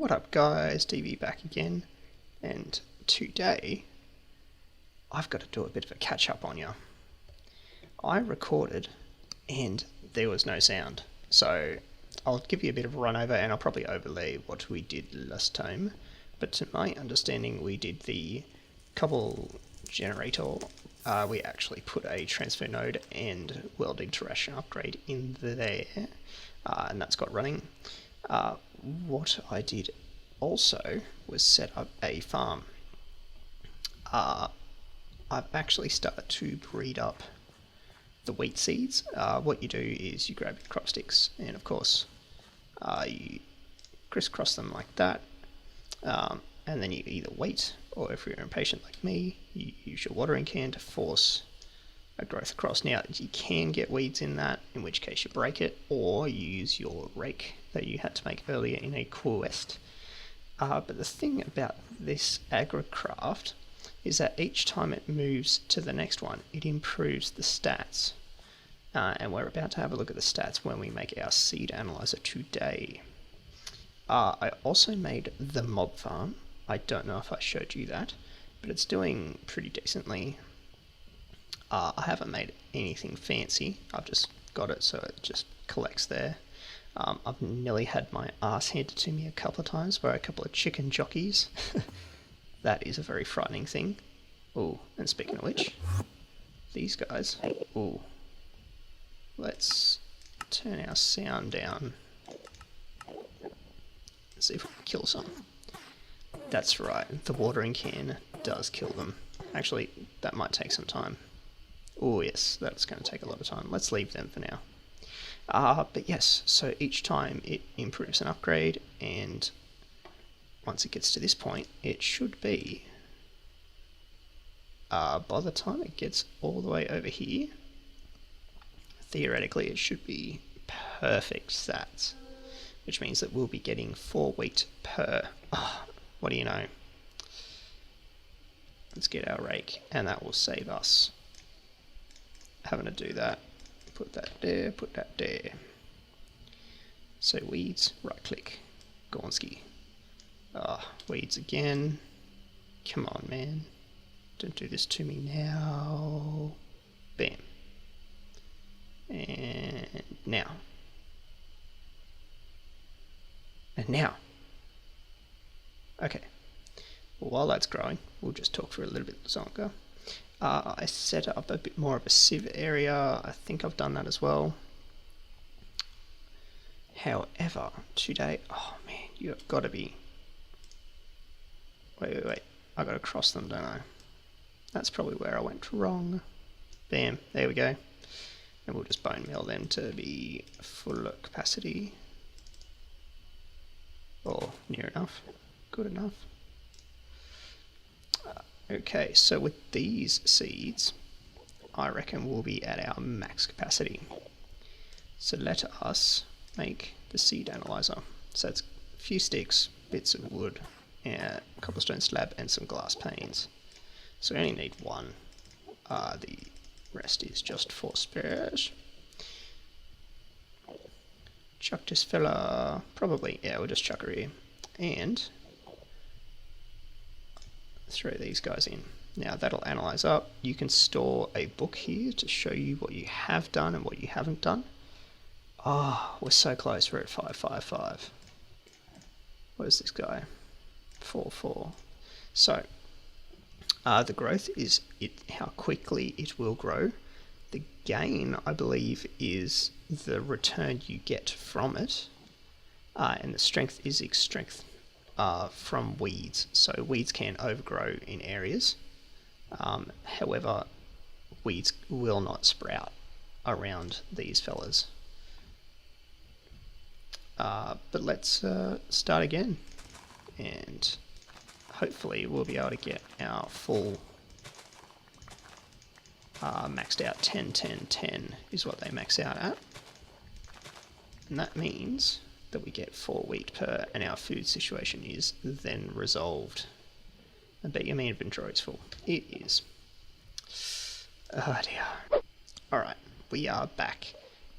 What up guys, TV back again, and today I've got to do a bit of a catch up on you. I recorded and there was no sound, so I'll give you a bit of a run over and I'll probably overlay what we did last time, but to my understanding we did the cobble generator. We actually put a transfer node and welding iteration upgrade in there, and that's got running. What I did also was set up a farm. I've actually started to breed up the wheat seeds. What you do is you grab your crop sticks and of course you crisscross them like that, and then you either wait, or if you're impatient like me, you use your watering can to force a growth across. Now you can get weeds in that, in which case you break it, or you use your rake that you had to make earlier in a quest. But the thing about this Agricraft is that each time it moves to the next one, it improves the stats. And we're about to have a look at the stats when we make our seed analyzer today. I also made the mob farm. I don't know if I showed you that, but it's doing pretty decently. I haven't made anything fancy, I've just got it so it just collects there. I've nearly had my ass handed to me a couple of times by a couple of chicken jockeys. That is a very frightening thing. Oh, and speaking of which, these guys. Oh, let's turn our sound down. Let's see if we can kill some. That's right, the watering can does kill them. Actually, that might take some time. Oh yes, that's going to take a lot of time. Let's leave them for now. But yes, so each time it improves an upgrade, and once it gets to this point, it should be, by the time it gets all the way over here, theoretically it should be perfect stats, which means that we'll be getting 4 wheat per. What do you know? Let's get our rake, and that will save us having to do that. Put that there, put that there. So weeds, right click, Gornsky. Weeds again. Come on, man. Don't do this to me now. Bam. And now. And now. Okay. Well, while that's growing, we'll just talk for a little bit longer. I set up a bit more of a sieve area. I think I've done that as well. However, today, oh man, you've got to be. Wait. I got to cross them, don't I? That's probably where I went wrong. Bam, there we go. And we'll just bone meal them to be full capacity. Or near enough. Good enough. Okay, so with these seeds, I reckon we'll be at our max capacity. So let us make the seed analyzer. So it's a few sticks, bits of wood, and a cobblestone slab, and some glass panes. So we only need one. The rest is just for spares. Chuck this fella, probably, yeah, we'll just chuck her here. And throw these guys in. Now that'll analyze up. You can store a book here to show you what you have done and what you haven't done. Oh, we're so close. We're at 555. Where's this guy? 44. So the growth is how quickly it will grow. The gain, I believe, is the return you get from it, and the strength is its strength from weeds. So weeds can overgrow in areas. However, weeds will not sprout around these fellas. But let's start again, and hopefully we'll be able to get our full maxed out 10, 10, 10 is what they max out at. And that means that we get 4 wheat per, and our food situation is then resolved. I bet you my inventory is full. It is. Oh dear. Alright, we are back.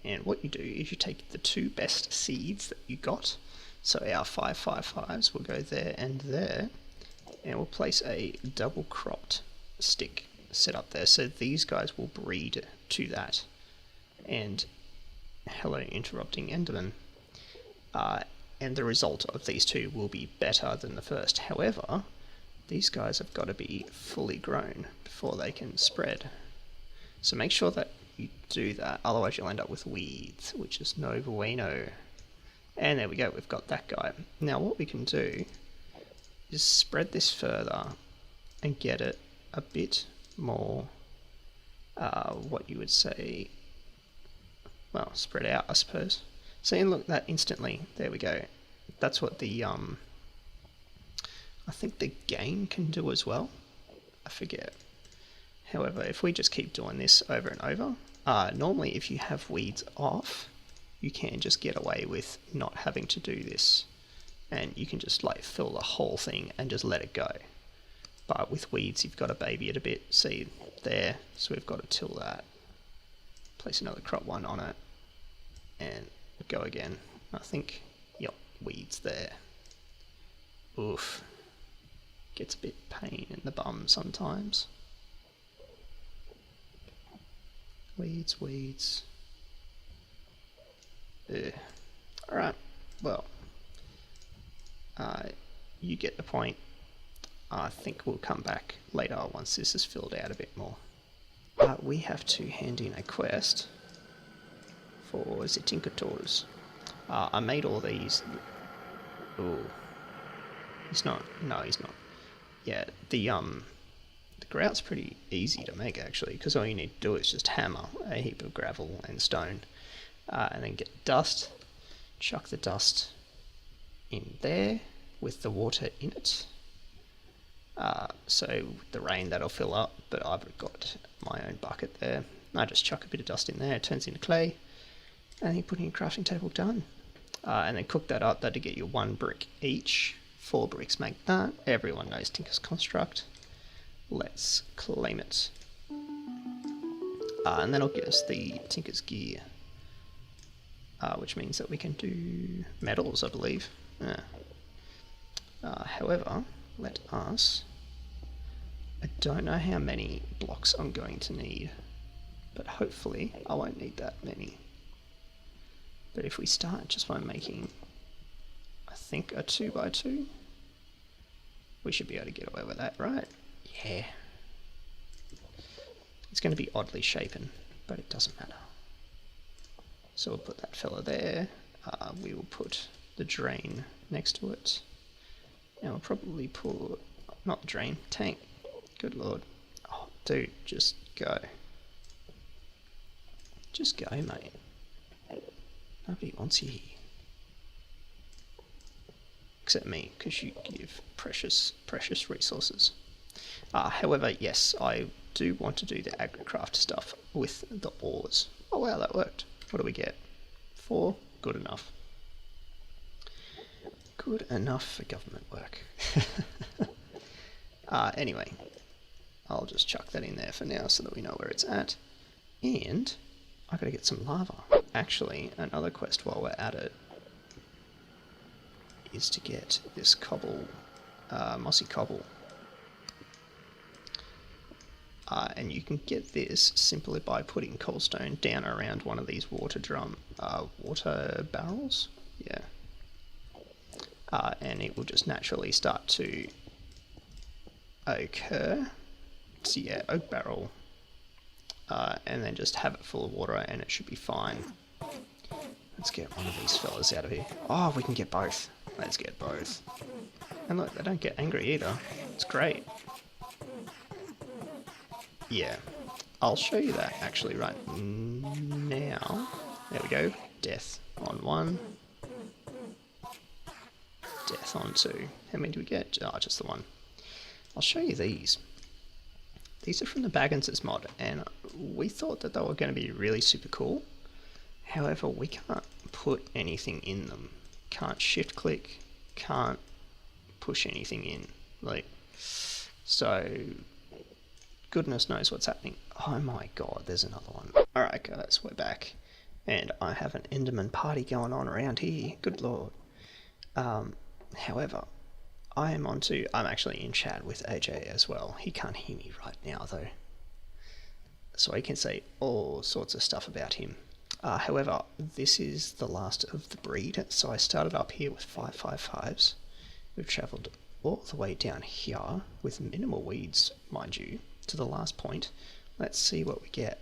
And what you do is you take the 2 best seeds that you got, So our 555s will go there and there, and we'll place a double cropped stick set up there, so these guys will breed to that. And hello, interrupting Enderman. And the result of these two will be better than the first. However, these guys have got to be fully grown before they can spread. So make sure that you do that, otherwise you'll end up with weeds, which is no bueno. And there we go, we've got that guy. Now what we can do is spread this further and get it a bit more, what you would say, well, spread out, I suppose. So you look that instantly, there we go. That's what the, I think the game can do as well. I forget. However, if we just keep doing this over and over, normally if you have weeds off, you can just get away with not having to do this. And you can just like fill the whole thing and just let it go. But with weeds, you've got to baby it a bit. See there, so we've got to till that. Place another crop one on it. And go again. I think, yep, weeds there. Oof. Gets a bit pain in the bum sometimes. Weeds, weeds. Alright, well, you get the point. I think we'll come back later once this is filled out a bit more. We have to hand in a quest for the Tinkertors. I made all these. Oh, he's not. No, he's not. Yeah, the grout's pretty easy to make actually, because all you need to do is just hammer a heap of gravel and stone, and then get dust. Chuck the dust in there with the water in it. So the rain, that'll fill up, but I've got my own bucket there. I just chuck a bit of dust in there, it turns into clay, and you put in your crafting table, done. And then cook that up, that'll get you 1 brick each. 4 bricks make that. Everyone knows Tinker's Construct. Let's claim it. And then it'll get us the Tinker's Gear, which means that we can do metals, I believe. However, let us... I don't know how many blocks I'm going to need, but hopefully I won't need that many. But if we start just by making, I think, a 2x2, we should be able to get away with that, right? Yeah. It's going to be oddly shapen, but it doesn't matter. So we'll put that fella there. We will put the drain next to it. And we'll probably put, not the drain, tank. Good lord. Oh, dude, just go. Just go, mate. Nobody wants you here. Except me, because you give precious resources. However, yes, I do want to do the Agricraft stuff with the ores. Oh wow, that worked. What do we get? 4? Good enough. Good enough for government work. Anyway, I'll just chuck that in there for now so that we know where it's at. And I gotta get some lava. Actually, another quest while we're at it is to get this cobble, mossy cobble. And you can get this simply by putting cobblestone down around one of these water barrels. Yeah. And it will just naturally start to occur. So yeah, oak barrel. And then just have it full of water and it should be fine. Let's get one of these fellas out of here. Oh, we can get both. Let's get both. And look, they don't get angry either. It's great. Yeah, I'll show you that actually right now. There we go. Death on 1. Death on 2. How many do we get? Oh, just the 1. I'll show you these. These are from the Bagginses mod, and we thought that they were going to be really super cool. However, we can't put anything in them. Can't shift click, can't push anything in. Like, so goodness knows what's happening. Oh my god, there's another one. Alright guys, we're back. And I have an Enderman party going on around here. Good lord. However, I'm actually in chat with AJ as well. He can't hear me right now though, so I can say all sorts of stuff about him. However, this is the last of the breed, so I started up here with 555s. We've travelled all the way down here with minimal weeds, mind you, to the last point. Let's see what we get.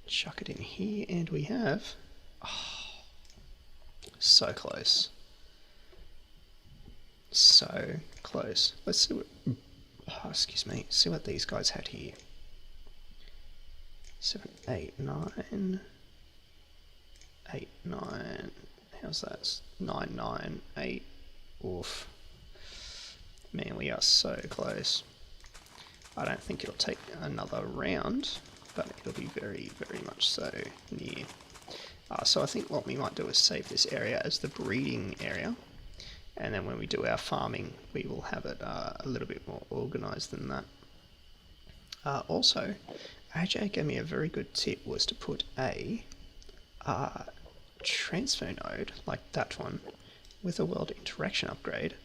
Chuck it in here, and we have... Oh, so close. So close. Let's see what... Oh, excuse me. See what these guys had here. 7, 8, 9... 8, 9... How's that? 9, 9, 8. Oof. Man, we are so close. I don't think it'll take another round, but it'll be very, very much so near. So I think what we might do is save this area as the breeding area, and then when we do our farming, we will have it a little bit more organised than that. Also, AJ gave me a very good tip, was to put a transfer node, like that one, with a world interaction upgrade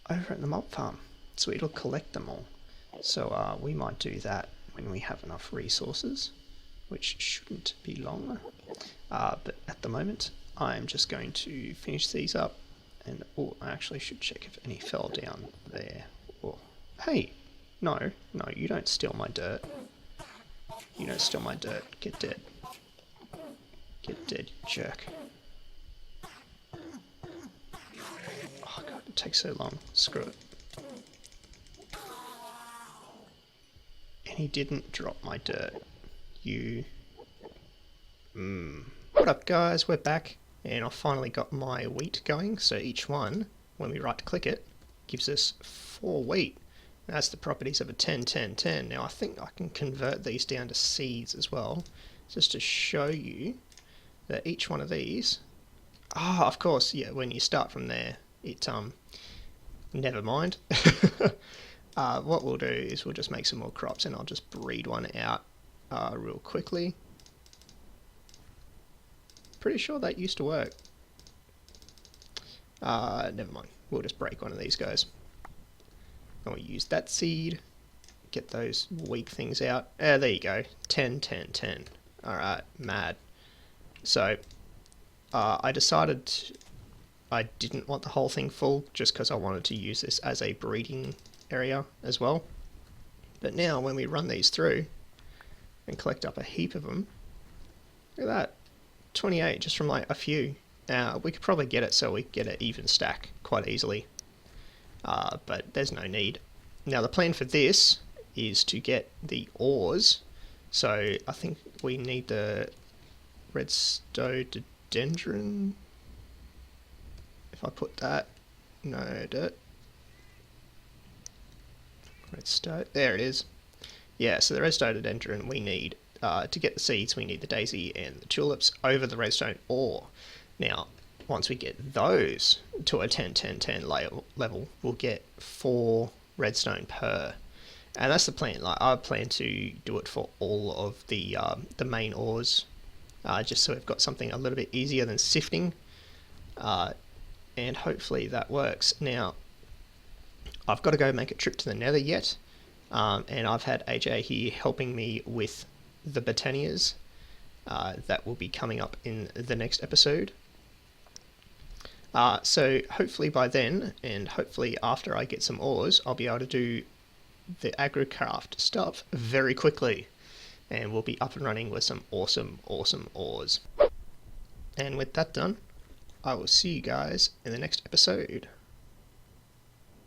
over at the mob farm, so it'll collect them all. So we might do that when we have enough resources, which shouldn't be long. But at the moment, I'm just going to finish these up, and I actually should check if any fell down there. Oh, hey, no, you don't steal my dirt. You don't steal my dirt. Get dead. Get dead, you jerk. Oh god, it takes so long. Screw it. And he didn't drop my dirt. You... What up guys, we're back. And I've finally got my wheat going. So each one, when we right click it, gives us 4 wheat. That's the properties of a 10, 10, 10. Now I think I can convert these down to seeds as well, just to show you that each one of these... Ah, of course, yeah, when you start from there, it, never mind. What we'll do is we'll just make some more crops, and I'll just breed one out real quickly. Pretty sure that used to work. Never mind, we'll just break one of these guys. And we'll use that seed, get those weak things out. There you go, 10, 10, 10. Alright, mad. So, I decided I didn't want the whole thing full, just because I wanted to use this as a breeding area as well. But now, when we run these through, and collect up a heap of them, look at that, 28 just from like a few. We could probably get it so we get an even stack quite easily, but there's no need. Now the plan for this is to get the ores, so I think we need the redstone. If I put that, no dirt, redstone, there it is. Yeah, so the redstone we need, to get the seeds we need the daisy and the tulips over the redstone ore. Now once we get those to a 10 10 10 level, we'll get 4 redstone per, and that's the plan. Like I plan to do it for all of the main ores, just so we've got something a little bit easier than sifting, and hopefully that works. Now I've got to go make a trip to the nether yet, and I've had AJ here helping me with the botanias. That will be coming up in the next episode. So hopefully by then, and hopefully after I get some ores, I'll be able to do the Agricraft stuff very quickly, and we'll be up and running with some awesome ores. And with that done, I will see you guys in the next episode.